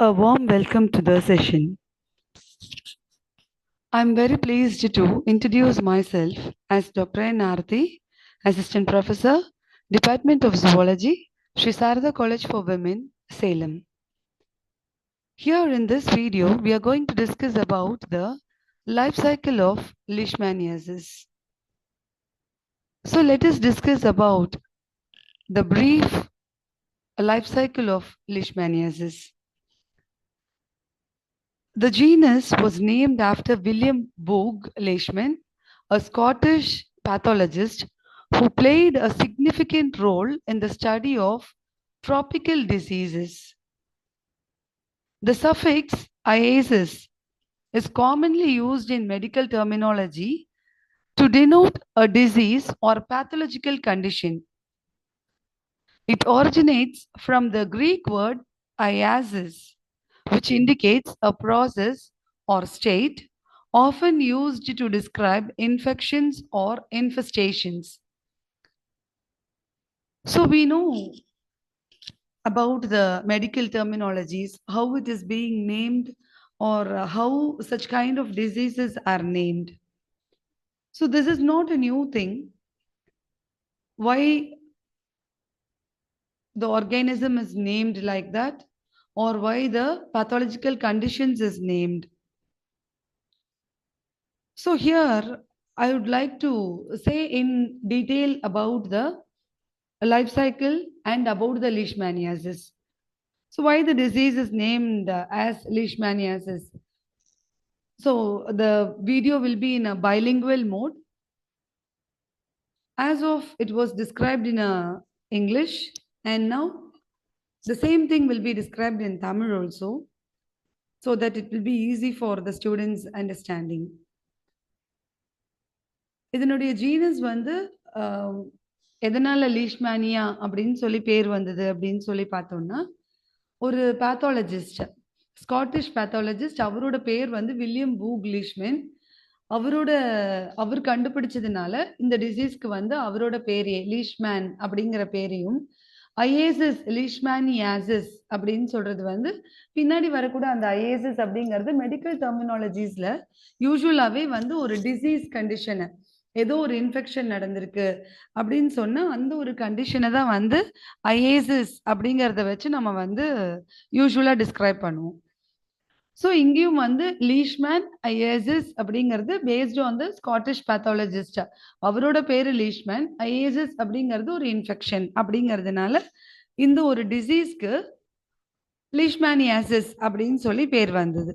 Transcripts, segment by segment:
A warm welcome to the session. I'm very pleased to introduce myself as Dr. N. Aarti, Assistant Professor, Department of Zoology, Sri Sarada College for Women, Salem. Here in this video, we are going to discuss about the life cycle of Leishmaniasis. So let us discuss about the brief life cycle of Leishmaniasis. The genus was named after William Boog Leishman, a Scottish pathologist who played a significant role in the study of tropical diseases. The suffix "iasis" is commonly used in medical terminology to denote a disease or pathological condition. It originates from the Greek word iasis, which indicates a process or state often used to describe infections or infestations. So we know about the medical terminologies, how it is being named, or how such kind of diseases are named. So this is not a new thing. Why the organism is named like that, or why the pathological conditions is named. So here I would like to say in detail about the life cycle and about the leishmaniasis. So why the disease is named as leishmaniasis? So the video will be in a bilingual mode. As of it was described in English, and now the same thing will be described in Tamil also, so that it will be easy for the students understanding. இதனுடைய genus வந்து எதனால Leishmania அப்படின்னு சொல்லி பேர் வந்தது அப்படின்னு சொல்லி பார்த்தோம்னா, ஒரு பேத்தாலஜிஸ்ட், ஸ்காட்டிஷ் பேத்தாலஜிஸ்ட், அவரோட பேர் வந்து வில்லியம் பூக் லீஷ்மேன். அவர் கண்டுபிடிச்சதுனால இந்த டிசீஸ்க்கு வந்து அவரோட பேரே லீஷ்மேன் அப்படிங்கிற பேரையும், ஐஏசிஸ் லீஷ்மேனியாசிஸ் அப்படின்னு சொல்றது வந்து பின்னாடி வரக்கூட அந்த ஐஏசிஸ் அப்படிங்கிறது மெடிக்கல் டெர்மினாலஜிஸ்ல யூஸ்வலாவே வந்து ஒரு டிசீஸ் கண்டிஷனை, ஏதோ ஒரு இன்ஃபெக்ஷன் நடந்திருக்கு அப்படின்னு சொன்னா அந்த ஒரு கண்டிஷனை தான் வந்து ஐஏசிஸ் அப்படிங்கிறத வச்சு நம்ம வந்து யூஸ்வலா டிஸ்கிரைப் பண்ணுவோம். ஸோ இங்கேயும் வந்து லீஷ்மேன் ஐஏசிஸ் அப்படிங்கிறது based on the Scottish pathologist, அவரோட பேரு லீஷ்மேன். ஐஏசிஸ் அப்படிங்கிறது ஒரு இன்ஃபெக்ஷன் அப்படிங்கிறதுனால இந்த ஒரு டிசீஸ்க்கு லீஷ்மேனியாசிஸ் அப்படின்னு சொல்லி பேர் வந்தது.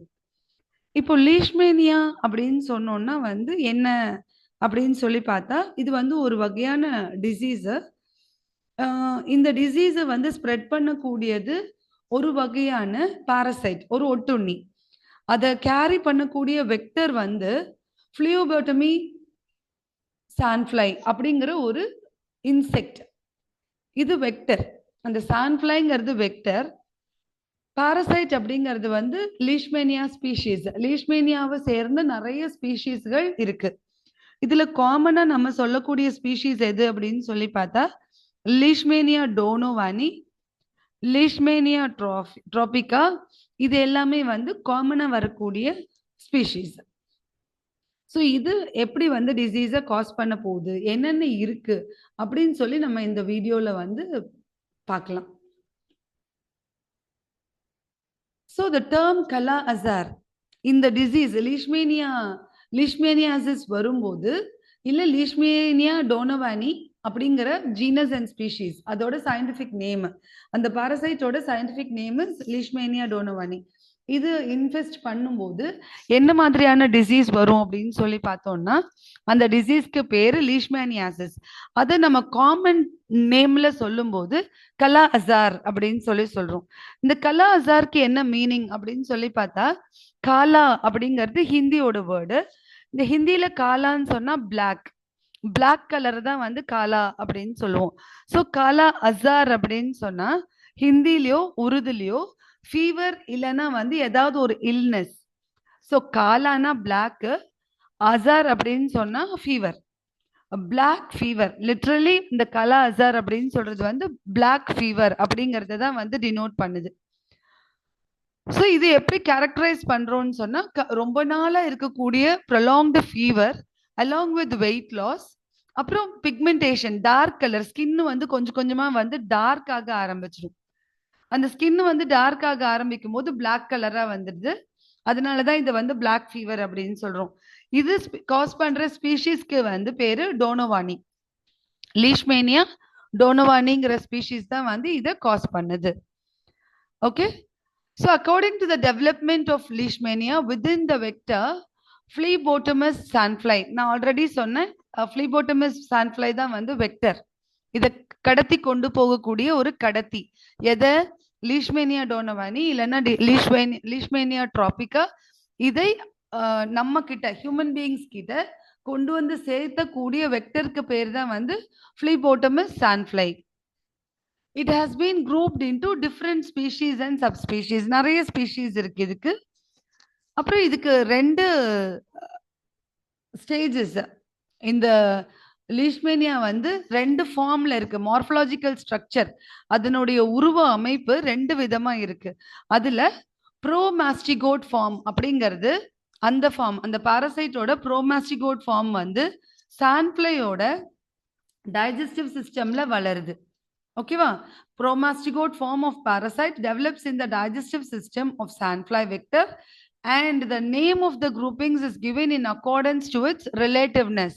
இப்போ லீஷ்மேனியா அப்படின்னு சொன்னோம்னா வந்து என்ன அப்படின்னு சொல்லி பார்த்தா, இது வந்து ஒரு வகையான டிசீஸ். இந்த டிசீஸை வந்து ஸ்ப்ரெட் பண்ணக்கூடியது ஒரு வகையான பாரசைட், ஒரு ஒட்டுண்ணி. அதை கேரி பண்ணக்கூடிய வெக்டர் வந்து ஃபிளியோபோட்டமி சான்ஃப்ளை அப்படிங்கிற ஒரு இன்செக்ட். இது வெக்டர். அந்த சான்ஃப்ளைங்கிறது வெக்டர். பாரசைட் அப்படிங்கிறது வந்து லீஷ்மேனியா ஸ்பீஷீஸ். லீஷ்மேனியாவை சேர்ந்த நிறைய ஸ்பீஷீஸ்கள் இருக்கு. இதுல காமனா நம்ம சொல்லக்கூடிய ஸ்பீஷீஸ் எது அப்படின்னு சொல்லி பார்த்தா, லீஷ்மேனியா டோனோவானி, லீஷ்மேனியா ட்ராபிகா, இது எல்லாமே வந்து காமனா வரக்கூடிய ஸ்பீஷீஸ். ஸோ இது எப்படி வந்து டிசீஸை காஸ் பண்ண போகுது, என்னென்ன இருக்கு அப்படின்னு சொல்லி நம்ம இந்த வீடியோல வந்து பார்க்கலாம். ஸோ த டேர்ம் கலா அசார், இந்த டிசீஸ் லீஷ்மேனியாசிஸ் வரும்போது, இல்ல லீஷ்மேனியா டோனோவானி அப்படிங்கிற ஜீனஸ் அண்ட் ஸ்பீஷீஸ், அதோட சயின்டிபிக் நேம், அந்த பாரசைட்டோட சயின்டிபிக் நேம் லீஷ்மேனியா டோனோவானி. இது இன்ஃபெஸ்ட் பண்ணும்போது என்ன மாதிரியான டிசீஸ் வரும் அப்படின்னு சொல்லி பார்த்தோம்னா, அந்த டிசீஸ்க்கு பேரு லீஷ்மேனியாசிஸ். அதை நம்ம காமன் நேம்ல சொல்லும் போது கலா அசார் அப்படின்னு சொல்லி சொல்றோம். இந்த கலா அசாருக்கு என்ன மீனிங் அப்படின்னு சொல்லி பார்த்தா, காலா அப்படிங்கிறது ஹிந்தியோட வேர்டு. இந்த ஹிந்தியில காலான்னு சொன்னா பிளாக் கலர் தான் வந்து காலா அப்படின்னு சொல்லுவோம். ஸோ காலா அசார் அப்படின்னு சொன்னா ஹிந்திலயோ உருதுலயோ ஃபீவர் இல்லைன்னா வந்து ஏதாவது ஒரு இல்னஸ். ஸோ காலானா பிளாக், அசார் அப்படின்னு சொன்னா ஃபீவர், பிளாக் ஃபீவர். லிட்ரலி இந்த கலா அசார் அப்படின்னு சொல்றது வந்து பிளாக் ஃபீவர் அப்படிங்கறத தான் வந்து டினோட் பண்ணுது. ஸோ இது எப்படி கேரக்டரைஸ் பண்றோம்னு சொன்னா ரொம்ப நாளா இருக்கக்கூடிய prolonged fever along with weight loss, அப்புறம் பிக்மெண்டேஷன், டார்க் கலர் ஸ்கின் வந்து கொஞ்சம் கொஞ்சமா வந்து டார்க் ஆக ஆரம்பிச்சிடும். அந்த ஸ்கின் வந்து டார்க் ஆக ஆரம்பிக்கும் போது பிளாக் கலரா வந்துடுது. அதனாலதான் இதை வந்து பிளாக் ஃபீவர் அப்படின்னு சொல்றோம். இது காஸ் பண்ற ஸ்பீஷீஸ்க்கு வந்து பேரு டோனோவானி. லீஷ்மேனியா டோனோவானிங்கிற ஸ்பீஷீஸ் தான் வந்து இதை காஸ் பண்ணுது. Okay. So according to the development of leishmania within the vector, Phlebotomys sandfly, நான் ஆல்ரெடி சொன்னேன், Phlebotomys sandfly தான் வந்து வெக்டர். இதை கடத்தி கொண்டு போகக்கூடிய ஒரு கடத்தி. எதை? லீஷ்மேனியா டோனோவானி இல்லைன்னா லீஷ்மேனியா ட்ராபிகா, இதை நம்ம கிட்ட ஹியூமன் பீயிங்ஸ் கிட்ட கொண்டு வந்து சேர்த்தக்கூடிய வெக்டருக்கு பேர் தான் வந்து Phlebotomys sandfly. It has been grouped into different species and subspecies. நிறைய ஸ்பீஷீஸ் இருக்கு இதுக்கு. அப்புறம் இதுக்கு 2 ஸ்டேஜஸ். இந்த லீஷ்மேனியா வந்து 2 ஃபார்ம்ல இருக்கு. மார்ஃபலாஜிக்கல் ஸ்ட்ரக்சர், அதனுடைய உருவ அமைப்பு 2 விதமா இருக்கு. அதுல ப்ரோமாஸ்டிகோட் ஃபார்ம் அப்படிங்கிறது அந்த ஃபார்ம், அந்த பாரசைட்டோட ப்ரோமாஸ்டிகோட் ஃபார்ம் வந்து சாண்ட்ஃப்ளையோட டைஜஸ்டிவ் சிஸ்டம்ல வளருது. ஓகேவா? Promastigode form of parasite develops in the digestive system of sandfly vector, and the name of the groupings is given in accordance to its relativeness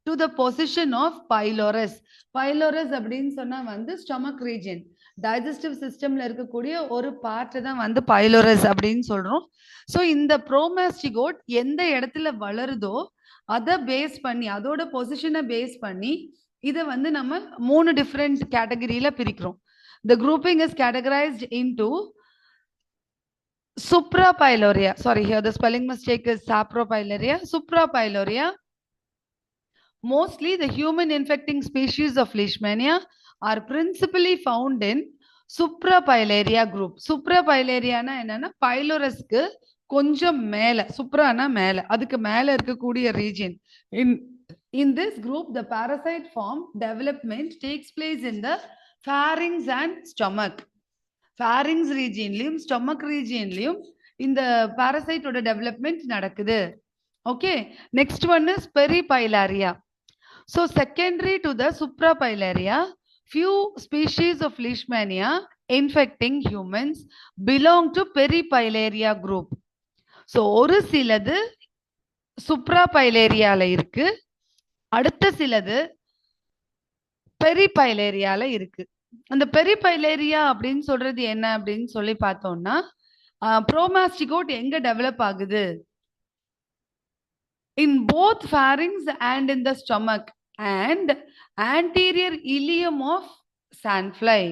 to the position of pylorus. Pylorus அப்படின்னு சொன்னா வந்து stomach region, digestive systemல இருக்கக்கூடிய ஒரு part தான் வந்து pylorus அப்படின்னு சொல்றோம். So இந்த ப்ரோமாஸ்டிகோட் எந்த இடத்துல வளருதோ அதை பேஸ் பண்ணி, அதோட பொசிஷனை பேஸ் பண்ணி இதை வந்து நம்ம 3 டிஃப்ரெண்ட் கேட்டகரியில பிரிக்கிறோம். The grouping is categorized into suprapyloria. Sorry, here the spelling mistake is sapropyloria. Suprapyloria. Mostly the human infecting species of Leishmania are principally found in suprapyloria group. Suprapyloria na enna pylorusக்கு கொஞ்சம் மேல, சுப்ரானா மேல, அதுக்கு மேல இருக்கக்கூடிய region. In this group, the parasite form development takes place in the pharynx and stomach. Pharynx region, stomach region, இந்த parasite ஓட development நடக்குது. Okay. Next one is peripylaria. So secondary to the suprapylaria, few species of Leishmania infecting humans belong to peripylaria group. So ஒரு சிலது suprapylaria இருக்கு, அடுத்த சிலது பெரிபைலேரியால இருக்கு. அந்த பெரிபைலேரியா அப்படின்னு சொல்றது என்ன அப்படின்னு சொல்லி பார்த்தோம்னா, ப்ரோமாஸ்டிகோட் எங்க டெவலப் ஆகுது? In both pharynx and in the stomach and anterior ileum of sandfly.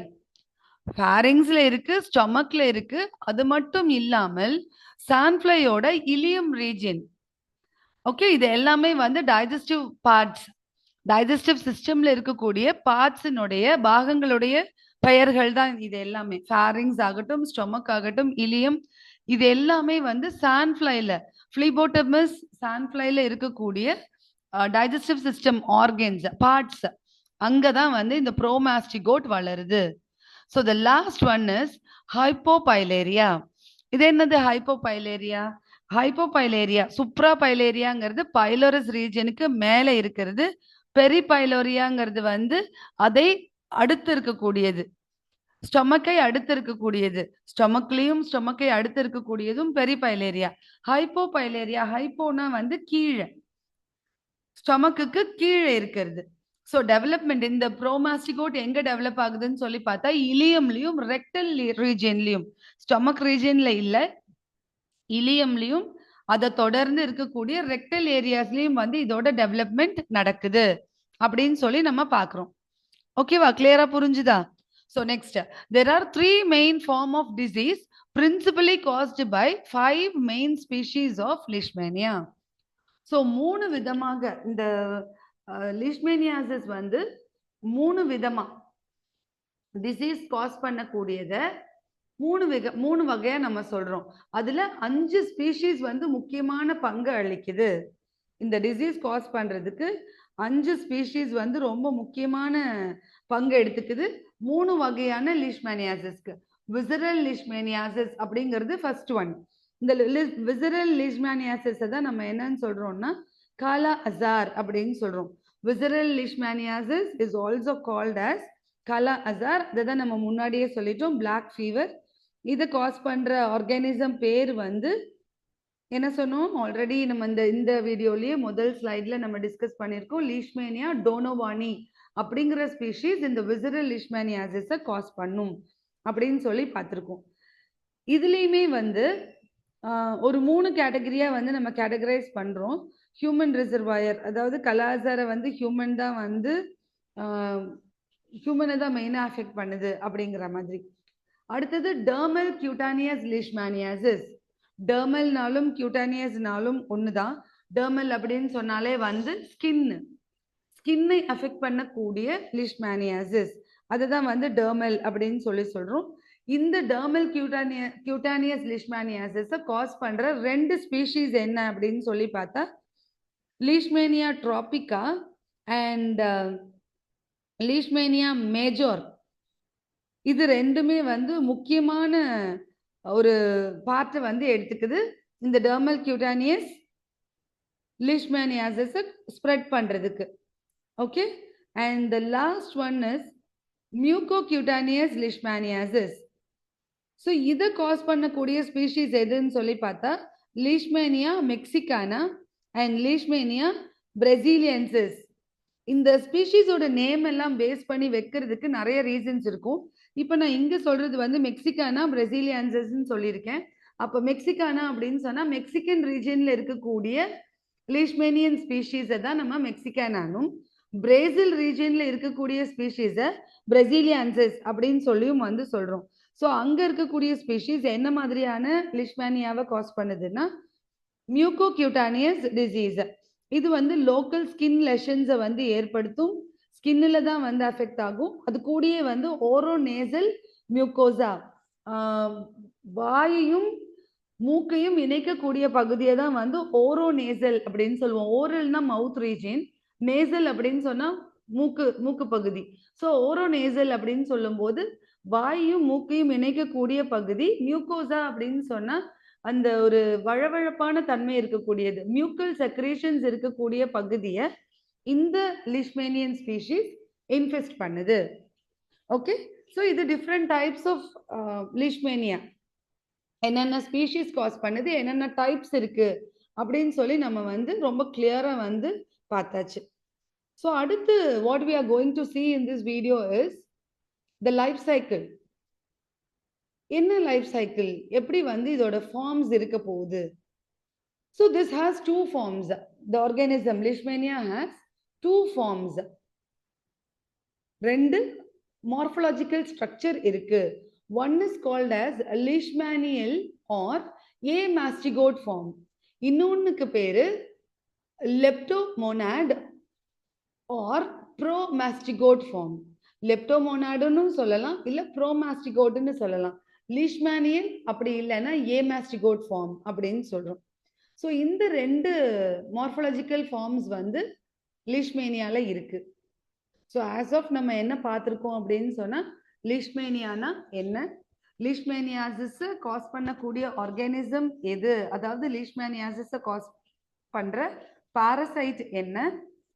pharynxல இருக்கு, ஸ்டொமக்ல இருக்கு. அது மட்டும் இல்லாமல் சாண்ட்ஃப்ளையோட இலியம் ரீஜன். ஓகே, இது எல்லாமே வந்து டைஜஸ்டிவ் பார்ட்ஸ், டைஜஸ்டிவ் சிஸ்டம்ல இருக்கக்கூடிய பார்ட்ஸினுடைய பாகங்களுடைய பெயர்கள் தான் இது எல்லாமே. pharynx ஆகட்டும், ஸ்டொமக் ஆகட்டும், இலியம், இது எல்லாமே வந்து சாண்ட்ஃப்ளைல, Phlebotomys sandflyல இருக்கக்கூடிய டைஜஸ்டிவ் சிஸ்டம் ஆர்கன்ஸ், பார்ட்ஸ், அங்கதான் வந்து இந்த ப்ரோமாஸ்டிகோட் வளருது. So the last one is hypofilaria. இது என்னது ஹைப்போபைலேரியா? ஹைப்போபைலேரியா, சுப்ராபைலேரியாங்கிறது பைலோரஸ் ரீஜனுக்கு மேல இருக்கிறது. பெரிபைலோரியாங்கிறது வந்து அதை அடுத்து இருக்கக்கூடியது, ஸ்டொமக்கை அடுத்து இருக்கக்கூடியது. ஸ்டொமக்கை அடுத்து இருக்கக்கூடியதும் பெரிபைலேரியா. ஹைப்போபைலேரியா, ஹைப்போனா வந்து கீழே, ஸ்டொமக்குக்கு கீழே இருக்கிறது. ஸோ டெவலப்மெண்ட் இந்த ப்ரோமாஸ்டிகோட் எங்க டெவலப் ஆகுதுன்னு சொல்லி பார்த்தா இலியம்லயும் ரெக்டல் ரீஜன்லயும், ஸ்டொமக் ரீஜன்ல இல்ல, இலியம்லயும் அதை தொடர்ந்து இருக்கக்கூடிய ரெக்டல் ஏரியாஸ்லயும் வந்து இதோட டெவலப்மெண்ட் நடக்குது அப்படின்னு சொல்லி நம்ம பாக்குறோம். ஓகேவா? கிளியரா புரிஞ்சுதா? So next, there are 3 main form of disease principally caused by 5 main species of Leishmania. So 3 விதமாக இந்த Leishmaniasis வந்து 3 விதமா டிசீஸ் காஸ் பண்ணக்கூடியத 3 வகையா நம்ம சொல்றோம். அதுல 5 ஸ்பீஷீஸ் வந்து முக்கியமான பங்கு அளிக்குது. இந்த டிசீஸ் காஸ் பண்றதுக்கு 5 ஸ்பீஷீஸ் வந்து ரொம்ப முக்கியமான பங்கு எடுத்துக்குது 3 வகையான லீஷ்மேனியாசிஸ்க்கு. விசரல் லிஷ்மேனியாசிஸ் அப்படிங்கிறது ஃபர்ஸ்ட் ஒன். இந்த விசரல் லிஷ்மேனியாசிஸை தான் நம்ம என்னன்னு சொல்றோம்னா காலா அசார் அப்படின்னு சொல்றோம். Visceral leishmaniasis is also called as kala azar. இதை தான் நம்ம முன்னாடியே சொல்லிட்டோம், பிளாக் ஃபீவர். இதை காஸ் பண்ற ஆர்கானிசம் பேர் வந்து என்ன சொன்னோம் ஆல்ரெடி, நம்ம இந்த வீடியோலயே முதல் ஸ்லைட்ல நம்ம டிஸ்கஸ் பண்ணியிருக்கோம். லீஷ்மேனியா டோனோவானி அப்படிங்கிற ஸ்பீஷீஸ் இந்த விசரல் லிஷ்மேனியாசிஸை காஸ் பண்ணும் அப்படின்னு சொல்லி பார்த்துருக்கோம். இதுலேயுமே வந்து ஒரு 3 கேட்டகரியா வந்து நம்ம கேட்டகரைஸ் பண்றோம். ஹியூமன் ரிசர்வாயர், அதாவது கலாசாரை வந்து ஹியூமன் தான் வந்து ஹியூமனை தான் மெயினாக அஃபெக்ட் பண்ணுது அப்படிங்கிற மாதிரி. அடுத்தது டெர்மல் கியூட்டானியஸ் லீஷ்மேனியாசிஸ். டெர்மல்னாலும் கியூட்டானியஸ்னாலும் ஒன்று தான். டெர்மல் அப்படின்னு சொன்னாலே வந்து ஸ்கின்னை அஃபெக்ட் பண்ணக்கூடிய லீஷ்மேனியாசிஸ், அதுதான் வந்து டெர்மல் அப்படின்னு சொல்றோம். இந்த டெர்மல் கியூட்டானியஸ் லீஷ்மேனியாசிஸை காஸ் பண்ற 2 ஸ்பீஷீஸ் என்ன அப்படின்னு சொல்லி பார்த்தா leishmania tropica and leishmania major. இது ரெண்டுமே வந்து முக்கியமான ஒரு பார்ட்டை வந்து எடுத்துக்குது இந்த டெர்மல் கியூட்டானியஸ் லீஷ்மேனியாசிஸை ஸ்ப்ரெட் பண்றதுக்கு. Okay, and the last one is mucocutaneous leishmaniasis. So இதை காஸ் பண்ணக்கூடிய ஸ்பீஷீஸ் எதுன்னு சொல்லி பார்த்தா leishmania mexicana and leishmania braziliensis. இந்த ஸ்பீஷீஸோட நேம் எல்லாம் பேஸ் பண்ணி வைக்கிறதுக்கு நிறைய ரீசன்ஸ் இருக்கும். இப்போ நான் இங்கே சொல்றது வந்து மெக்சிகானா பிரசீலியன்சிஸ்ன்னு சொல்லியிருக்கேன். அப்போ மெக்சிகானா அப்படின்னு சொன்னால் மெக்சிகன் ரீஜனில் இருக்கக்கூடிய லீஷ்மேனியன் ஸ்பீஷீஸை தான் நம்ம மெக்சிகானானும், பிரேசில் ரீஜனில் இருக்கக்கூடிய ஸ்பீஷீஸை பிரசீலியன்சிஸ் அப்படின்னு சொல்லியும் வந்து சொல்கிறோம். ஸோ அங்கே இருக்கக்கூடிய ஸ்பீஷீஸ் என்ன மாதிரியான லீஷ்மேனியாவை காஸ் பண்ணுதுன்னா மியூகோக்யூட்டானியஸ் டிசீஸ். இது வந்து லோக்கல் ஸ்கின் லெஷன்ஸை வந்து ஏற்படுத்தும், ஸ்கின்னில் தான் வந்து அஃபெக்ட் ஆகும். அது கூடயே வந்து ஓரோநேசல் மியூக்கோசா, வாயையும் மூக்கையும் இணைக்கக்கூடிய பகுதியை தான் வந்து ஓரோநேசல் அப்படின்னு சொல்லுவோம். ஓரல்னா மவுத் ரீஜன், நேசல் அப்படின்னு சொன்னா மூக்கு பகுதி. ஸோ ஓரோநேசல் அப்படின்னு சொல்லும்போது வாயையும் மூக்கையும் இணைக்கக்கூடிய பகுதி. மியூக்கோசா அப்படின்னு சொன்னா அந்த ஒரு வழவழப்பான தன்மை இருக்கக்கூடியது, மியூக்கல் செக்ரேஷன்ஸ் இருக்கக்கூடிய பகுதியை இந்த லீஷ்மேனியன் ஸ்பீஷீஸ் இன்ஃபெஸ்ட் பண்ணுது. ஓகே, ஸோ இது டிஃப்ரெண்ட் டைப்ஸ் ஆஃப் லீஷ்மேனியா, என்னென்ன ஸ்பீஷீஸ் காஸ் பண்ணுது, என்னென்ன டைப்ஸ் இருக்கு அப்படின்னு சொல்லி நம்ம வந்து ரொம்ப கிளியரா வந்து பார்த்தாச்சு. ஸோ அடுத்து what we are going to see in this video is the life cycle. என்ன லைஃப் சைக்கிள், எப்படி வந்து இதோட ஃபார்ம்ஸ் இருக்க போகுது. So this has 2 forms. The organism leishmania has 2 forms. 2 morphological structure இருக்கு. One is called as leishmanial or amastigote form. இன்னொன்னுக்கு பேரு leptomonad R ப்ரோமாஸ்டிகோட் form. லெப்டோமோனாடுன்னு சொல்லலாம், இல்லை ப்ரோமாஸ்டிகோட்னு சொல்லலாம். லீஷ்மேனியல் அப்படி இல்லைன்னா ஏமாஸ்டிகோட் ஃபார்ம் அப்படின்னு சொல்றோம். ஸோ இந்த 2 மார்ஃபலாஜிக்கல் ஃபார்ம்ஸ் வந்து லீஷ்மேனியால இருக்கு. ஸோ ஆஸ் ஆஃப் நம்ம என்ன பார்த்துருக்கோம் அப்படின்னு சொன்னா லீஷ்மேனியானா என்ன, லீஷ்மேனியாசிஸை காஸ் பண்ணக்கூடிய ஆர்கானிசம் எது, அதாவது லீஷ்மேனியாசிஸை காஸ் பண்ற பாரசைட் என்ன,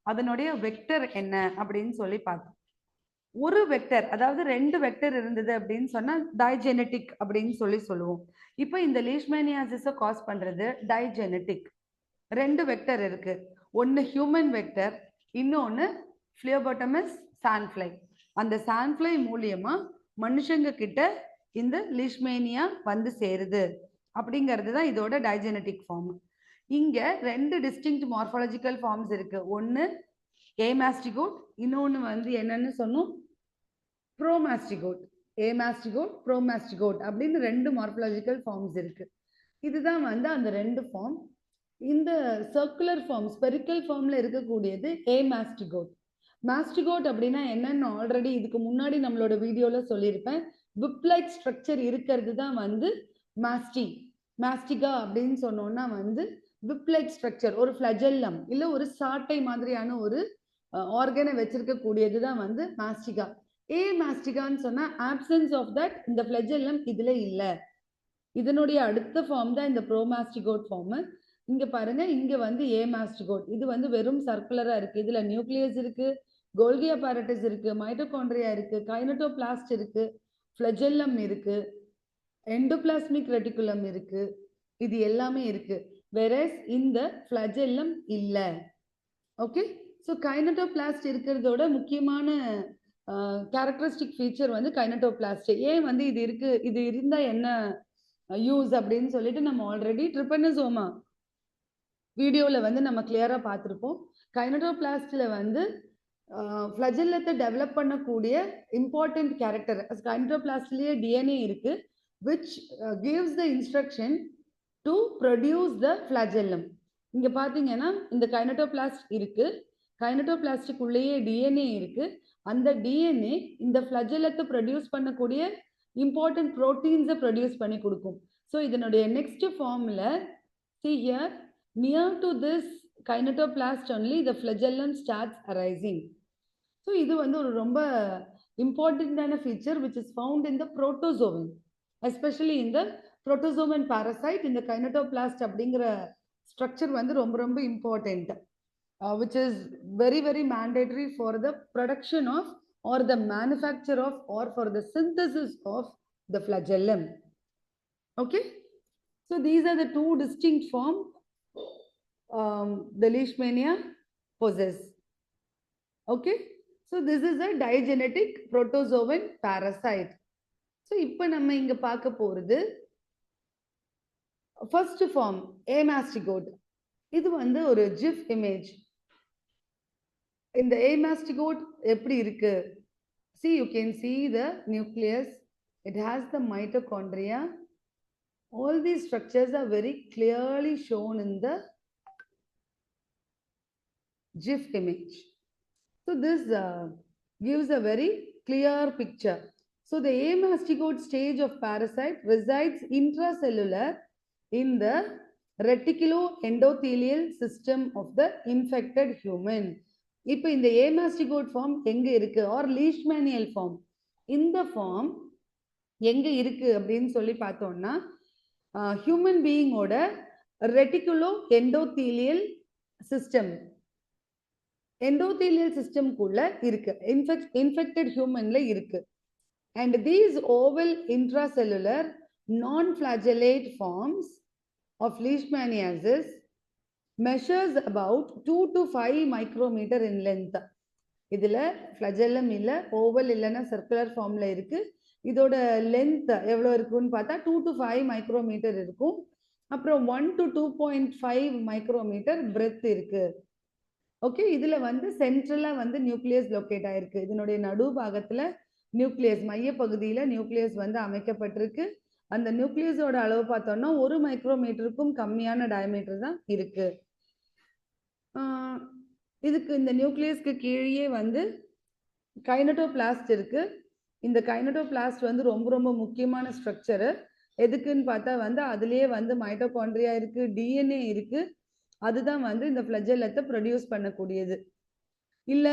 அதனுடைய வெக்டர் என்ன அப்படின்னு சொல்லி பார்த்தோம். ஒரு வெக்டர், அதாவது 2 வெக்டர் இருந்தது அப்படின்னு சொன்னா டைஜெனட்டிக் அப்படின்னு சொல்லுவோம். இப்போ இந்த லீஷ்மேனியாசிஸை காஸ் பண்றது டைஜெனட்டிக். 2 வெக்டர் இருக்கு, ஒன்னு ஹியூமன் வெக்டர், இன்னொன்னு ஃபிளியோபோட்டமஸ் சாண்ட்ஃப்ளை. அந்த சாண்ட்ஃப்ளை மூலியமா மனுஷங்க கிட்ட இந்த லீஷ்மேனியா வந்து சேருது அப்படிங்கிறது தான் இதோட டைஜெனட்டிக் ஃபார்ம். இங்க 2 டிஸ்டிங்க்ட் மார்ஃபாலஜிக்கல் ஃபார்ம்ஸ் இருக்கு. ஒன்னு ஏமாஸ்டிகோட், இன்னொன்னு வந்து என்னன்னு சொன்னோம் ப்ரோமாஸ்டிகோட். ஏமாஸ்டிகோட், ப்ரோமாஸ்டிகோட் அப்படின்னு 2 மார்ஃபாலஜிக்கல் ஃபார்ம்ஸ் இருக்கு. இதுதான் வந்து அந்த 2 ஃபார்ம். இந்த சர்க்குலர் ஃபார்ம், ஸ்பெரிக்கல் ஃபார்ம்ல இருக்கக்கூடியது ஏமாஸ்டிகோட். மாஸ்டிகோட் அப்படின்னா என்னன்னு ஆல்ரெடி இதுக்கு முன்னாடி நம்மளோட வீடியோல சொல்லியிருப்பேன். விப் லைக் ஸ்ட்ரக்சர் இருக்கிறது தான் வந்து மாஸ்டிகா அப்படின்னு சொன்னோம்னா வந்து விப் லைக் ஸ்ட்ரக்சர், ஒரு ஃபிளஜெல்லம் இல்லை ஒரு சாட்டை மாதிரியான ஒரு ஆர்கனை வச்சிருக்க கூடியது தான் வந்து மாஸ்டிகா. ஏமாஸ்டிகான்னு சொன்னா ஆப்சன்ஸ் ஆஃப் தட் இந்த ஃபிளஜெல்லம் இதுல இல்ல. இதனுடைய அடுத்த ஃபார்ம் தான் இந்த ப்ரோமாஸ்டிகோட் ஃபார்ம். இங்க பாருங்க, இங்க வந்து ஏமாஸ்டிகோட். இது வந்து வெறும் சர்க்குலரா இருக்கு. இதுல நியூக்ளியஸ் இருக்கு, கோல்கி apparatus இருக்கு, மைட்டோகாண்ட்ரியா இருக்கு, கைனட்டோபிளாஸ்ட் இருக்கு, ஃபிளஜெல்லம் இருக்கு, எண்டோபிளாஸ்மிக் ரெட்டிகுலம் இருக்கு. இது எல்லாமே இருக்கு. வெரஸ் இந்த ஃபிளஜெல்லம் இல்ல. ஓகே, ஸோ கைனட்டோபிளாஸ்ட் இருக்கிறதோட முக்கியமான கேரக்டரிஸ்டிக் ஃபீச்சர் வந்து கைனட்டோபிளாஸ்ட். ஏன் வந்து இது இருக்கு, இது இருந்தா என்ன யூஸ் அப்படின்னு சொல்லிட்டு நம்ம ஆல்ரெடி ட்ரிபனசோமா வீடியோல வந்து நம்ம கிளியரா பார்த்துருப்போம். கைனட்டோபிளாஸ்ட்ல வந்து ஃபிளஜெல்லத்தை டெவலப் பண்ணக்கூடிய இம்பார்ட்டன்ட் கேரக்டர் கைனட்டோபிளாஸ்ட்லயே டிஎன்ஏ இருக்கு, which gives the instruction to produce the flagellum. இங்க பாத்தீங்கன்னா இந்த கைனட்டோபிளாஸ்ட் இருக்கு, கைனட்டோபிளாஸ்டுக்குள்ளேயே டிஎன்ஏ இருக்கு. அந்த டிஎன்ஏ இந்த ஃபிளஜெல்லத்தை ப்ரொடியூஸ் பண்ணக்கூடிய இம்பார்ட்டன்ட் ப்ரோட்டீன்ஸை ப்ரொடியூஸ் பண்ணி கொடுக்கும். ஸோ இதனுடைய நெக்ஸ்ட் ஃபார்ம்ல see here, near to this கைனட்டோபிளாஸ்ட் only the flagellum starts arising. So இது வந்து ஒரு ரொம்ப இம்பார்ட்டன்டான feature which is found in the protozoan, especially in the protozoan parasite. இந்த கைனட்டோபிளாஸ்ட் அப்படிங்கிற ஸ்ட்ரக்சர் வந்து ரொம்ப ரொம்ப important, which is very very mandatory for the production of or the manufacture of or for the synthesis of the flagellum. Okay, so these are the two distinct forms the leishmania possess. Okay, so this is a digenetic protozoan parasite. So இப்போ நம்ம இங்க பார்க்க போறது first form amastigote. இது வந்து ஒரு GIF image. இந்த amastigote எப்படி இருக்கு? See, you can see the nucleus, it has the mitochondria. All these structures are very clearly shown in the GIF image. So this gives a very clear picture. So the amastigote stage of parasite resides intracellular in the reticuloendothelial system of the infected human. இப்போ இந்த amastigote form எங்க இருக்கு R லீஷ்மேனியல் form, இந்த form எங்க இருக்கு அப்படின்னு சொல்லி பார்த்தோம்னா human பீயிங்கோட reticulo endothelial system, endothelial சிஸ்டம்குள்ள இருக்கு, இன்ஃபெக்டட் ஹியூமன்ல இருக்கு. And these oval intracellular non-flagellate forms of leishmaniasis measures about 2 to 5 micrometer in length. இதுல flagellum இல்ல, ஓவல் இல்லைன்னா சர்க்குலர் ஃபார்ம்ல இருக்கு. இதோட லென்த் எவ்வளோ இருக்குன்னு பார்த்தா 2 to 5 மைக்ரோமீட்டர் இருக்கும். அப்புறம் 1 to 2.5 மைக்ரோமீட்டர் பிரெத் இருக்கு. ஓகே, இதுல வந்து சென்ட்ரலா வந்து நியூக்ளியஸ் லொக்கேட் ஆயிருக்கு. இதனுடைய நடு பாகத்துல நியூக்ளியஸ், மைய பகுதியில நியூக்ளியஸ் வந்து அமைக்கப்பட்டிருக்கு. அந்த நியூக்ளியஸோட அளவு பார்த்தோம்னா 1 மைக்ரோமீட்டருக்கும் கம்மியான டயமீட்டர் தான் இருக்கு. இதுக்கு இந்த நியூக்ளியஸ்க்கு கீழே வந்து கைனட்டோபிளாஸ்ட் இருக்கு. இந்த கைனட்டோபிளாஸ்ட் வந்து ரொம்ப ரொம்ப முக்கியமான ஸ்ட்ரக்சரு. எதுக்குன்னு பார்த்தா வந்து அதுலயே வந்து மைட்டோகாண்ட்ரியா இருக்கு, டிஎன்ஏ இருக்கு. அதுதான் வந்து இந்த ஃபிளஜெல்லத்தை ப்ரொடியூஸ் பண்ணக்கூடியது. இல்ல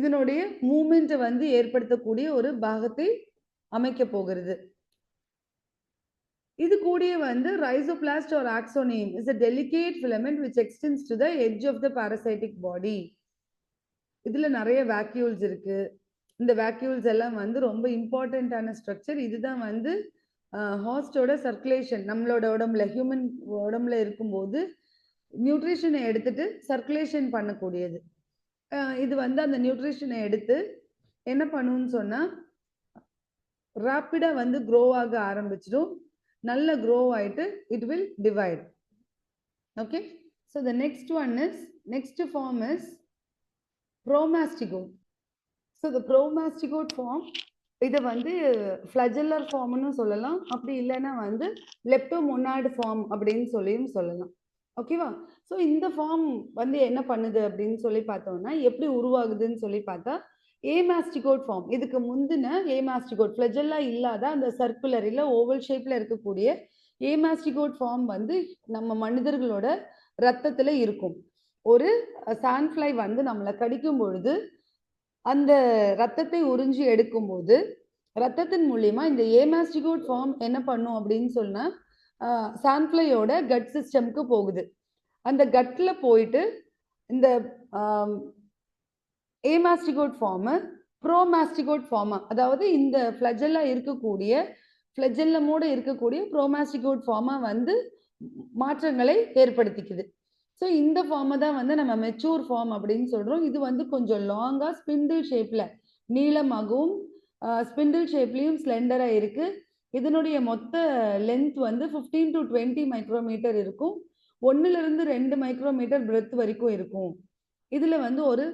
இதனுடைய மூமெண்ட் வந்து ஏற்படுத்தக்கூடிய ஒரு பாகத்தை அமைக்க போகிறது. இது கூடயே வந்து rhizoplast or axoneme is a delicate filament which extends to the edge of the parasitic body. இதுல நிறைய vacuoles இருக்கு. இந்த vacuoles எல்லாம் வந்து ரொம்ப இம்பார்ட்டன்டான ஸ்ட்ரக்சர். இதுதான் வந்து ஹாஸ்டோட சர்க்குலேஷன், நம்மளோட உடம்புல ஹியூமன் உடம்புல இருக்கும்போது நியூட்ரிஷனை எடுத்துட்டு சர்க்குலேஷன் பண்ணக்கூடியது. இது வந்து அந்த நியூட்ரிஷனை எடுத்து என்ன பண்ணுன்னு சொன்னா ராப்பிடா வந்து க்ரோ ஆக ஆரம்பிச்சிடும். நல்ல க்ரோ ஆயிட்டு it will divide. Okay, so the next form is promastigote. So the promastigote form இதை வந்து ஃப்ளஜெல்லர் ஃபார்ம்னு சொல்லலாம், அப்படி இல்லைன்னா வந்து லெப்டோமொனாய்டு ஃபார்ம் அப்படின்னு சொல்லியும் சொல்லலாம். ஓகேவா? ஸோ இந்த ஃபார்ம் வந்து என்ன பண்ணுது அப்படின்னு சொல்லி பார்த்தோம்னா எப்படி உருவாகுதுன்னு சொல்லி பார்த்தா ஏமாஸ்டிகோட் ஃபார்ம், இதுக்கு முந்தின ஏமாஸ்டிகோட் ஃப்ளஜெல்லா இல்லாத அந்த சர்க்குலர் இல்லை ஓவல் ஷேப்ல இருக்கக்கூடிய ஏமாஸ்டிகோட் ஃபார்ம் வந்து நம்ம மனிதர்களோட ரத்தத்துல இருக்கும். ஒரு சாண்ட்ஃப்ளை வந்து நம்மளை கடிக்கும் பொழுது அந்த ரத்தத்தை உறிஞ்சி எடுக்கும்போது ரத்தத்தின் மூலியமா இந்த ஏமாஸ்டிகோட் ஃபார்ம் என்ன பண்ணும் அப்படின்னு சொன்னா சான்ஃப்ளையோட கட் சிஸ்டம்க்கு போகுது. அந்த கட்ல போயிட்டு இந்த ஏமாஸ்டிகோட் ஃபார்ம் ப்ரோமாஸ்டிகோட் ஃபார்மா, அதாவது இந்த ஃப்ளஜெல்லமோட இருக்கக்கூடிய ப்ரோமாஸ்டிகோட் ஃபார்மா வந்து மாற்றங்களை ஏற்படுத்திக்குது. ஸோ இந்த ஃபார்மை தான் வந்து நம்ம மெச்சூர் ஃபார்ம் அப்படின்னு சொல்றோம். இது வந்து கொஞ்சம் லாங்கா ஸ்பிண்டில் ஷேப்ல நீளமாகவும் ஸ்பிண்டில் ஷேப்லயும் ஸ்லெண்டரா இருக்கு. இதனுடைய மொத்த லென்த் வந்து 15 to 20 மைக்ரோமீட்டர் இருக்கும். 1-2 மைக்ரோமீட்டர் பிரெத் வரைக்கும் இருக்கும். இதுல வந்து ஒரு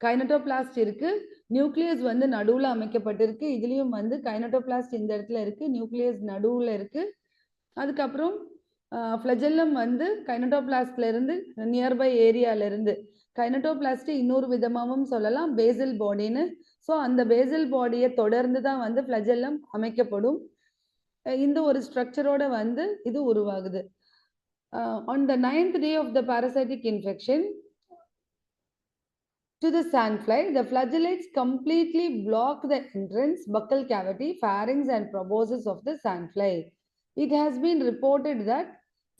கைனட்டோபிளாஸ்ட் இருக்கு. நியூக்ளியஸ் வந்து நடுவுல அமைக்கப்பட்டிருக்கு. இதுலயும் வந்து கைனட்டோபிளாஸ்ட் இந்த இடத்துல இருக்கு, நியூக்ளியஸ் நடுவுல இருக்கு. அதுக்கப்புறம் ஃப்ளஜெல்லம் வந்து கைனட்டோபிளாஸ்ட்ல இருந்து நியர்பை ஏரியால இருந்து, கைனட்டோபிளாஸ்ட் இன்னொரு விதமாகவும் சொல்லலாம் பேசல் பாடின்னு. ஸோ அந்த பேசல் பாடியை தொடர்ந்து தான் வந்து ஃப்ளஜெல்லம் அமைக்கப்படும். இந்த ஒரு ஸ்ட்ரக்சரோட வந்து இது உருவாகுது. On the 9th day of the parasitic infection to the sandfly, the flagellates completely block the entrance, buccal cavity, pharynx and proboscis of the sandfly. It has been reported that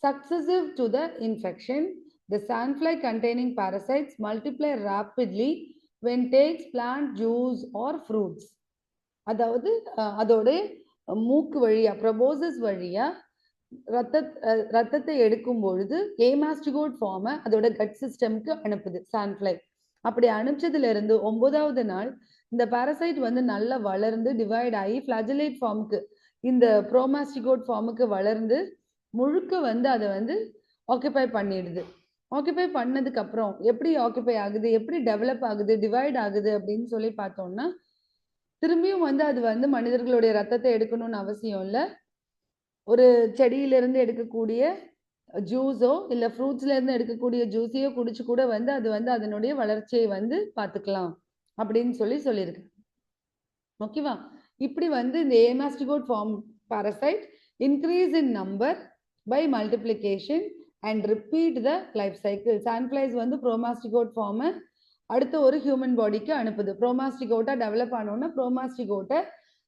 successive to the infection, the sandfly containing parasites multiply rapidly when takes plant juice or fruits. அதாவது அதோட மூக்கு வழியா proboscis வழியா ரத்தத்தை எடுக்கும் பொழுது ஏமாஸ்டிகோட் ஃபார்மை அதோட கட் சிஸ்டம்க்கு அனுப்புது சான்ஃப்ளை. அப்படி அனுப்பிச்சதுல இருந்து 9வது நாள் இந்த பாரசைட் வந்து நல்லா வளர்ந்து டிவைட் ஆகி ஃபிளாஜெலேட் ஃபார்முக்கு, இந்த ப்ரோமாஸ்டிகோட் ஃபார்முக்கு வளர்ந்து முழுக்க வந்து அதை வந்து ஆக்குபை பண்ணிடுது. ஆக்குபை பண்ணதுக்கு அப்புறம் எப்படி ஆக்குபை ஆகுது, எப்படி டெவலப் ஆகுது, டிவைட் ஆகுது அப்படின்னு சொல்லி பார்த்தோம்னா, திரும்பியும் வந்து அது வந்து மனிதர்களுடைய ரத்தத்தை எடுக்கணும்னு அவசியம் இல்லை. ஒரு செடியிலிருந்து எடுக்கக்கூடிய ஜூஸோ இல்லை ஃப்ரூட்ஸ்ல இருந்து எடுக்கக்கூடிய ஜூஸையோ குடிச்சு கூட வந்து அது வந்து அதனுடைய வளர்ச்சியை வந்து பார்த்துக்கலாம் அப்படின்னு சொல்லியிருக்கு. ஓகேவா? இப்படி வந்து இந்த amastigote form parasite increase in number by multiplication and repeat the life cycle. Sandflies வந்து ப்ரோமாஸ்டிகோட் ஃபார்மை அடுத்த ஒரு ஹியூமன் பாடிக்கு அனுப்புது. ப்ரோமாஸ்டிகோட்டா டெவலப் ஆனோன்னா ப்ரோமாஸ்டிகோட்டை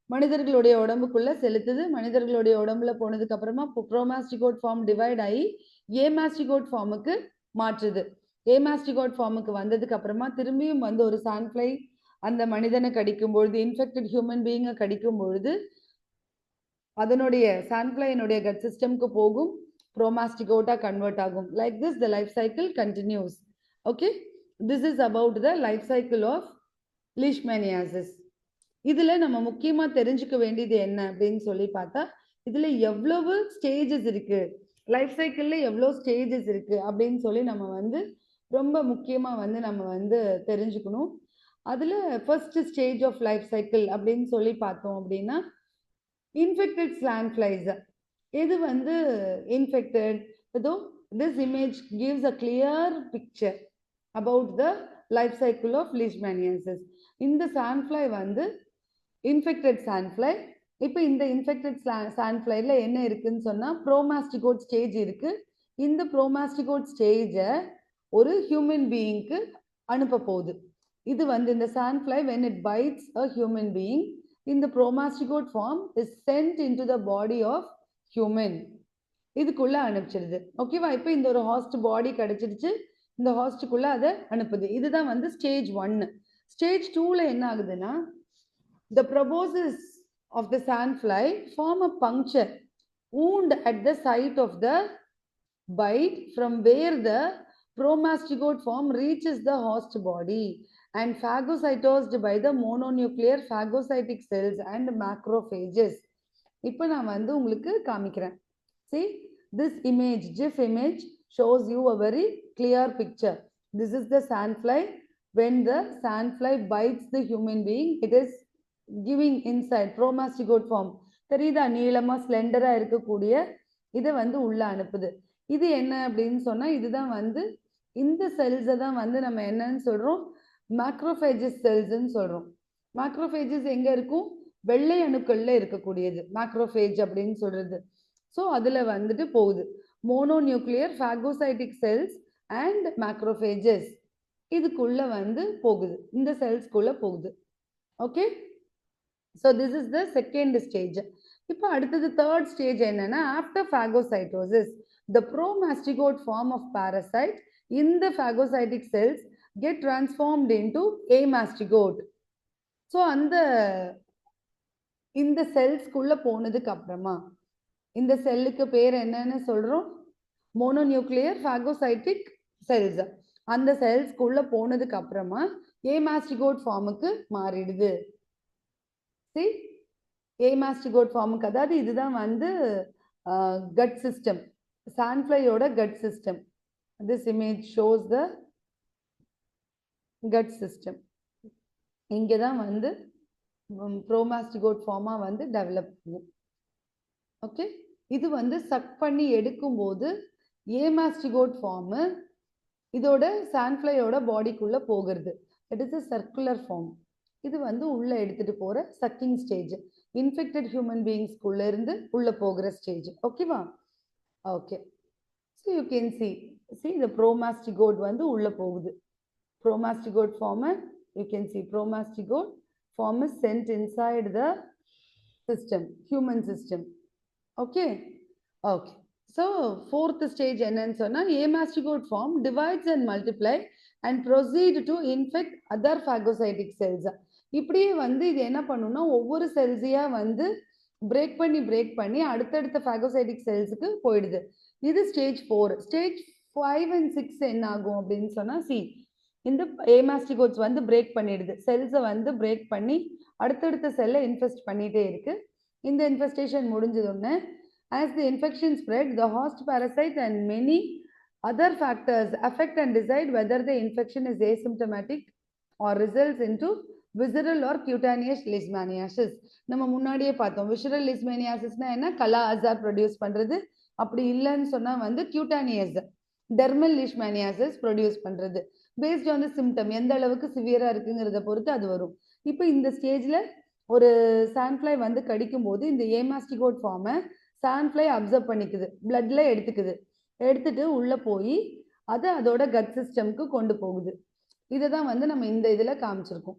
மனிதர்களுடைய உடம்புக்குள்ள செலுத்துது. மனிதர்களுடைய உடம்புல போனதுக்கு அப்புறமா ப்ரோமாஸ்டிகோட் ஃபார்ம் டிவைட் ஆகி ஏமாஸ்டிகோட் ஃபார்முக்கு மாற்றுது. ஏமாஸ்டிகோட் ஃபார்முக்கு வந்ததுக்கு அப்புறமா திரும்பியும் வந்து ஒரு சான்ஃப்ளை அந்த மனிதனை கடிக்கும் பொழுது, இன்ஃபெக்டட் ஹியூமன் பீயிங்கை கடிக்கும் பொழுது அதனுடைய சான்ஃப்ளைனுடைய கட் சிஸ்டம்க்கு போகும், ப்ரோமாஸ்டிகோட்டா கன்வெர்ட் ஆகும். Like this the life cycle continues. Okay, this is about the life cycle of leishmaniasis. இதுல நம்ம முக்கியமா தெரிஞ்சுக்க வேண்டியது என்ன அப்படின்னு சொல்லி பார்த்தா, இதுல எவ்வளவு ஸ்டேஜஸ் இருக்கு, லைஃப் சைக்கிள்ல எவ்வளவு ஸ்டேஜஸ் இருக்கு அப்படின்னு சொல்லி நம்ம வந்து ரொம்ப முக்கியமா வந்து நம்ம வந்து தெரிஞ்சுக்கணும். அதுல first stage of life cycle அப்படின்னு சொல்லி பார்த்தோம் அப்படின்னா, இன்ஃபெக்டட் சான்ஃப்ளைஸ். இது வந்து இன்ஃபெக்டட், இதோ this image gives a clear picture about the life cycle of leishmaniasis. இந்த சான்ஃப்ளை வந்து இன்ஃபெக்டட் சான்ஃப்ளை. இப்போ இந்த இன்ஃபெக்டட் சான்ஃப்ளைல என்ன இருக்குன்னு சொன்னா ப்ரோமாஸ்டிகோட் ஸ்டேஜ் இருக்கு. இந்த ப்ரோமாஸ்டிகோட் ஸ்டேஜை ஒரு ஹியூமன் பீயிங்க்கு அனுப்ப போகுது. இது வந்து இந்த சான்ஃப்ளை when it bites a human being, இந்த ப்ரோமாஸ்டிகோட் form is sent into the body of human. இதுக்குள்ள அனுப்பிச்சிடுது. ஓகேவா? இப்போ இந்த ஒரு ஹாஸ்ட் பாடி கிடைச்சிருச்சு, இந்த ஹாஸ்டுக்குள்ள அதை அனுப்புது. இதுதான் வந்து ஸ்டேஜ் 1. ஸ்டேஜ் 2ல என்ன ஆகுதுன்னா, the proboscis of the sandfly form a puncture wound at the site of the bite from where the promastigote form reaches the host body and phagocytosed by the mononuclear phagocytic cells and macrophages. இப்போ நான் வந்து உங்களுக்கு காமிக்கிறேன். See, this image, GIF image shows you a very clear picture. This is the sandfly. When the sandfly bites the human being, it is giving inside promastigote form. தெரியுதா? நீளமா ஸ்லெண்டரா இருக்கக்கூடிய இதை வந்து உள்ள அனுப்புது. இது என்ன அப்படின்னு சொன்னா, இதுதான் வந்து இந்த செல்ஸை தான் வந்து நம்ம என்னன்னு சொல்றோம், மேக்ரோஃபேஜஸ் செல்ஸ்ன்னு சொல்றோம். மேக்ரோஃபேஜஸ் எங்க இருக்கும்? வெள்ளை அணுக்கள்ல இருக்கக்கூடியது மேக்ரோஃபேஜ் அப்படின்னு சொல்றது. ஸோ அதுல வந்துட்டு போகுது mononuclear phagocytic cells and macrophages. இதுக்குள்ள வந்து போகுது, இந்த செல்ஸ்க்குள்ள போகுது. Okay, so this is the second stage. இப்போ அடுத்தது தேர்ட் ஸ்டேஜ் என்னன்னா, after phagocytosis the promastigote form of parasite in the phagocytic cells get transformed into amastigote. So அந்த இந்த செல்ஸ்க்குள்ள போனதுக்கு அப்புறமா இந்த செல்லுக்கு பேர் என்னன்னு சொல்றோம்? Mononuclear phagocytic cells. அந்த செல்ஸ்க்குள்ள போனதுக்கு அப்புறமா ஏமாஸ்டிகோட் ஃபார்முக்கு மாறிடுது. See, ஏமாஸ்டிகோட் ஃபார்முக்கு, அதாவது இதுதான் வந்து கட் சிஸ்டம், சான்ஃப்ளையோட gut system. This image shows the gut system. இங்கே தான் வந்து ப்ரோமாஸ்டிகோட் ஃபார்மா வந்து டெவலப் பண்ணும். ஓகே, இது வந்து சக் பண்ணி எடுக்கும்போது ஏமாஸ்டிகோட் ஃபார்மு இதோட சான்ஃப்ளையோட பாடிக்குள்ள போகிறது. It is a circular form. இது வந்து உள்ள எடுத்துட்டு போற சக்கிங் ஸ்டேஜ். இன்ஃபெக்டட் ஹியூமன் பீயிங்ஸ்குள்ள இருந்து உள்ள போகிற ஸ்டேஜ். ஓகேவா? Okay, so you can see இந்த ப்ரோமாஸ்டிகோட் வந்து உள்ள போகுது. Promastigote form you can see promastigote form is sent inside the system, human system. Okay okay, so fourth stage என்னன்னு சொன்னால், amastigote form divides and multiply and proceed to infect other phagocytic cells. இப்படியே வந்து இது என்ன பண்ணுன்னா, ஒவ்வொரு செல்ஸையாக வந்து break பண்ணி அடுத்தடுத்த phagocytic செல்ஸுக்கு போயிடுது. இது ஸ்டேஜ் 4. ஸ்டேஜ் 5 and 6 என்ன ஆகும் அப்படின்னு சொன்னால், இந்த ஏமாஸ்டிகோட்ஸ் வந்து பிரேக் பண்ணிடுது, செல்ஸை வந்து பிரேக் பண்ணி அடுத்தடுத்த செல்லை இன்ஃபெஸ்ட் பண்ணிகிட்டே இருக்கு. இந்த இன்ஃபெஸ்டேஷன் முடிஞ்சதுன்னு, as the infection spread, the host parasite and many other factors affect and decide whether the infection is asymptomatic or results into visceral or cutaneous leishmaniasis. நம்ம முன்னாடியே பார்த்தோம், visceral leishmaniasisனா என்ன? கலா அசார் ப்ரொடியூஸ் பண்றது. அப்படி இல்லைன்னு சொன்னா வந்து cutaneous dermal leishmaniasis ப்ரொடியூஸ் பண்றது. பேஸ்ட் ஆன் தி சிம்டம், எந்த அளவுக்கு சிவியரா இருக்குங்கிறத பொறுத்து அது வரும். இப்போ இந்த ஸ்டேஜ்ல ஒரு சான்ஃப்ளை வந்து கடிக்கும் போது இந்த ஏமாஸ்டிகோட் ஃபார்மை சான்ஃப்ளை அப்சர்வ் பண்ணிக்குது, பிளட்ல எடுத்துட்டு உள்ள போய் அதை அதோட கட் சிஸ்டம்க்கு கொண்டு போகுது. இதை தான் வந்து நம்ம இந்த இதில் காமிச்சிருக்கோம்.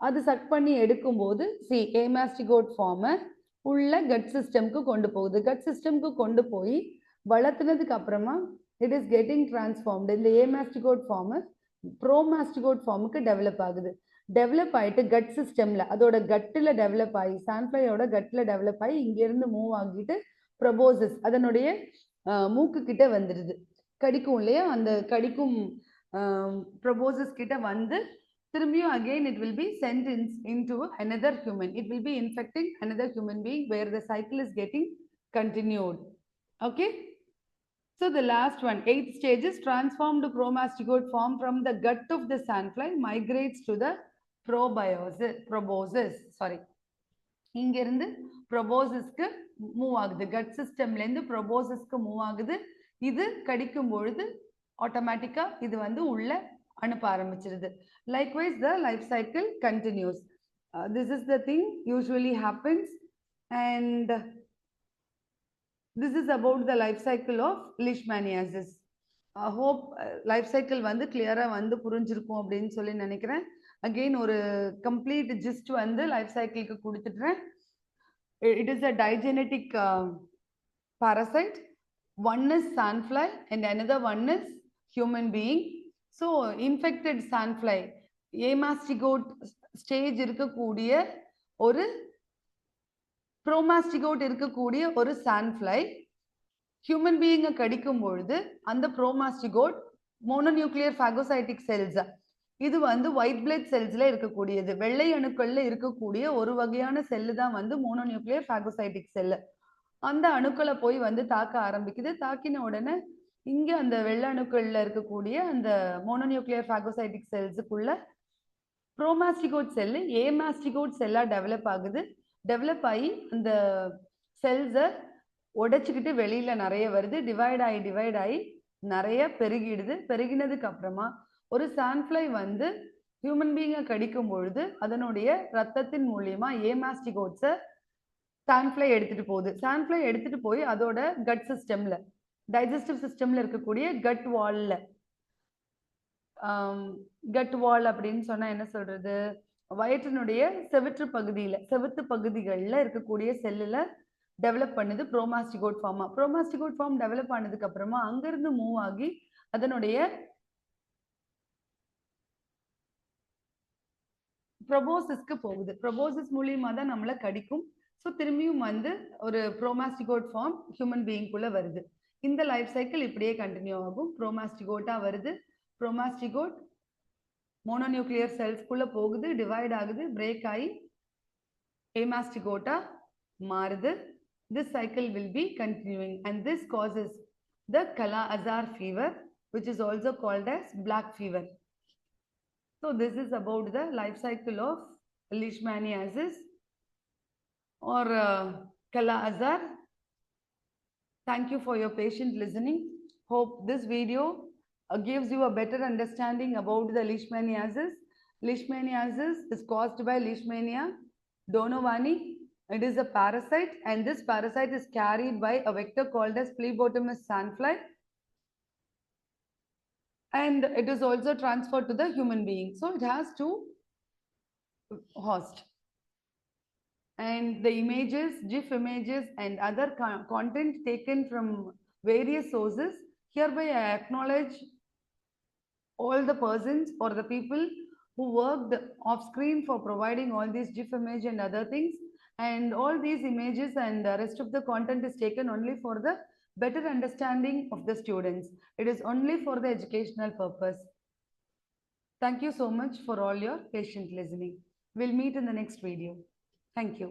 அது சக் பண்ணி எடுக்கும்போது ஏமாஸ்டிகோட் ஃபார்மை உள்ள கட் சிஸ்டம்க்கு கொண்டு போகுது. கட் சிஸ்டம்க்கு கொண்டு போய் வளர்த்துனதுக்கு அப்புறமா இட் இஸ் கெட்டிங் டிரான்ஸ்ஃபார்ம்டு. இந்த ஏமாஸ்டிகோட் ஃபார்மு ப்ரோமாஸ்டிகோட் ஃபார்முக்கு டெவலப் ஆகுது. டெவலப் ஆகிட்டு கட் சிஸ்டமில், அதோட கட்டில் டெவலப் ஆகி, சான்ஃப்ளையோட கட்டில் டெவலப் ஆகி இங்கேருந்து மூவ் ஆகிட்டு ப்ரொபோசஸ் அதனுடைய மூக்கு கிட்ட வந்துடுது. கடிக்கும் இல்லையா, அந்த கடிக்கும் ப்ரொபோசஸ் கிட்ட வந்து திரும்பியும் again it will be sent into another human. It will be infecting another human being where the cycle is getting continued. Okay, so the last one, 8th stage is transformed promastigote form from the gut of the sandfly migrates to the proboscis. Sorry, இங்கிருந்து proboscisக்கு move ஆகுது. Cut சிஸ்டம்லேருந்து proboscisக்கு move ஆகுது. இது கடிக்கும் பொழுது ஆட்டோமேட்டிக்கா இது வந்து உள்ள அனுப்ப ஆரம்பிச்சிருது. Likewise, the life cycle continues. This is the thing usually happens, and this is about the life cycle of leishmaniasis. I hope life cycle வந்து clear-ஆ வந்து புரிஞ்சிருக்கும் அப்படின்னு சொல்லி நினைக்கிறேன். Again ஒரு complete gist வந்து life cycle-க்கு கொடுத்துட்றேன். It is a digenetic parasite. One is sandfly and another one is human being. So infected sandfly, amastigote stage இருக்கக்கூடிய ஒரு ப்ரோமாஸ்டிகோட் இருக்கக்கூடிய ஒரு சான்ஃப்ளை ஹியூமன் பீயிங்கை கடிக்கும் பொழுது அந்த ப்ரோமாஸ்டிகோட் மோனோநியூக்ளியர் phagocytic செல்ஸ், இது வந்து ஒயிட் பிளட் செல்ஸ்ல இருக்கக்கூடியது, வெள்ளை அணுக்கள்ல இருக்கக்கூடிய ஒரு வகையான செல்லு தான் வந்து மோனோநியூக்ளியர் phagocytic செல்லு. அந்த அணுக்களை போய் வந்து தாக்க ஆரம்பிக்குது. தாக்கின உடனே இங்க அந்த வெள்ளை அணுக்கள்ல இருக்கக்கூடிய அந்த மோனோநியூக்ளியர் phagocytic செல்ஸுக்குள்ள ப்ரோமாஸ்டிகோட் செல்லு ஏமாஸ்டிகோட் செல்லா டெவலப் ஆகுது. டெவலப் ஆகி அந்த செல்ஸை உடைச்சிக்கிட்டு வெளியில நிறைய வருது. டிவைட் ஆகி நிறைய பெருகிடுது. பெருகினதுக்கு அப்புறமா ஒரு சான்ஃப்ளை வந்து ஹியூமன் பீயிங்கை கடிக்கும் பொழுது அதனுடைய ரத்தத்தின் மூலியமா ஏமாஸ்டிகோட்ஸை சான்ஃப்ளை எடுத்துட்டு போகுது. சான்ஃப்ளை எடுத்துட்டு போய் அதோட கட் சிஸ்டம்ல, டைஜஸ்டிவ் சிஸ்டம்ல இருக்கக்கூடிய கட் வால்ல கட் வால் அப்படின்னு சொன்னா என்ன சொல்றது, வயிற்றினுடைய செவுத்து பகுதிகளில் இருக்கக்கூடிய செல்லுல டெவலப் பண்ணுது ப்ரோமாஸ்டிகோட் ஃபார்மா. ப்ரோமாஸ்டிகோட் ஃபார்ம் டெவலப் ஆனதுக்கு அப்புறமா அங்கிருந்து மூவ் ஆகி அதனுடைய ப்ரொபோசிஸ்க்கு போகுது. ப்ரொபோசிஸ் மூலியமா தான் நம்மள கடிக்கும். ஸோ திரும்பியும் வந்து ஒரு ப்ரோமாஸ்டிகோட் ஃபார்ம் ஹியூமன் பீயிங்குள்ள வருது. இந்த லைஃப் சைக்கிள் இப்படியே கண்டினியூ ஆகும். ப்ரோமாஸ்டிகோட்டா வருது. ப்ரோமாஸ்டிகோட் மோனோநியூக்ளியர் செல்ஸ்குள்ள போகுது, டிவைட் ஆகுது, பிரேக் ஆகி amastigota மாறுது. This cycle will be continuing and this causes the Kala-Azar fever, which is also called as black fever. So this is about the life cycle of leishmaniasis or Kala-Azar. Thank you for your patient listening. Hope this video gives you a better understanding about the leishmaniasis. Leishmaniasis is caused by Leishmania donovani. It is a parasite and this parasite is carried by a vector called as phlebotomys sandfly and it is also transferred to the human being. So it has to host. And the images, GIF images and other content taken from various sources, hereby I acknowledge all the persons or the people who worked off screen for providing all these GIF image and other things. And all these images and the rest of the content is taken only for the better understanding of the students. It is only for the educational purpose. Thank you so much for all your patient listening. We'll meet in the next video. Thank you.